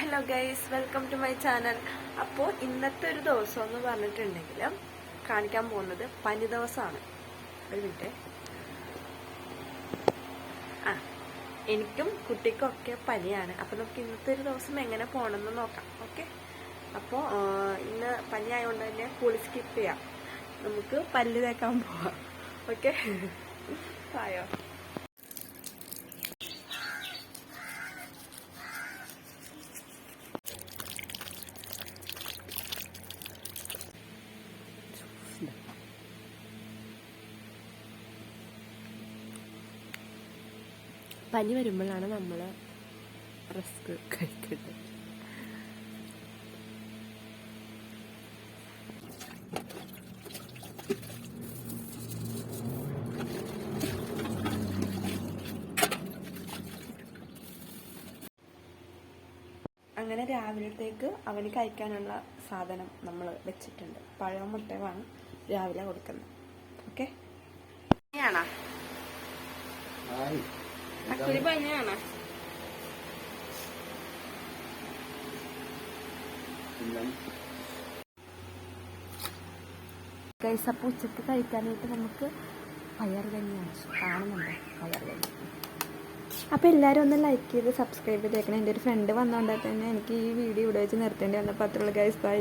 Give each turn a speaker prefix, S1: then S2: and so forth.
S1: Hello guys, welcome to my channel. അപ്പോൾ ഇന്നത്തെ ഒരു ദിവസം എന്ന് പറഞ്ഞിട്ടുണ്ടെങ്കിൽ കാണിക്കാൻ പോകുന്നത് പനി ദിവസമാണ്. ഒരു മിനിറ്റ്. എനിക്കും കുട്ടിക്കും ഒക്കെ പനിയാണ്. അപ്പോൾ നമുക്ക് ഇന്നത്തെ ഒരു ദിവസം എങ്ങനെ പോകണമെന്ന് നോക്കാം. ഓക്കെ. അപ്പോൾ ഇന്ന് പനി ആയതുകൊണ്ട് തന്നെ കുളി സ്കിപ്പ് ചെയ്യാം. നമുക്ക് പല്ല് തേക്കാൻ പോവാം. ഓക്കെ, ആയോ? പനി വരുമ്പോഴാണ് നമ്മൾ റിസ്ക് കഴിക്കുന്നത്. അങ്ങനെ രാവിലത്തേക്ക് അവന് കഴിക്കാനുള്ള സാധനം നമ്മൾ വെച്ചിട്ടുണ്ട്. പഴം മുട്ടയാണ് രാവിലെ കൊടുക്കുന്നത്. ഓക്കെ, പനിയാണോ? അക്കുരി പനിയാണോ? ഗൈസ്, അപ്പോൾ ഉച്ചക്ക് കഴിക്കാനായിട്ട് നമുക്ക് പയർ കഞ്ഞിയാണ്. കാണുന്നുണ്ടോ പയർ കഞ്ഞി? അപ്പോൾ എല്ലാവരും ഒന്ന് ലൈക്ക് ചെയ്ത് സബ്സ്ക്രൈബ് ചെയ്തേക്കണം. എൻ്റെ ഒരു ഫ്രണ്ട് വന്നുകൊണ്ടാൽ തന്നെ എനിക്ക് ഈ വീഡിയോ ഇവിടെ വെച്ച് നിർത്തേണ്ടി വന്നപ്പോൾ അത്രയുള്ള ഗൈസ്. ബൈ.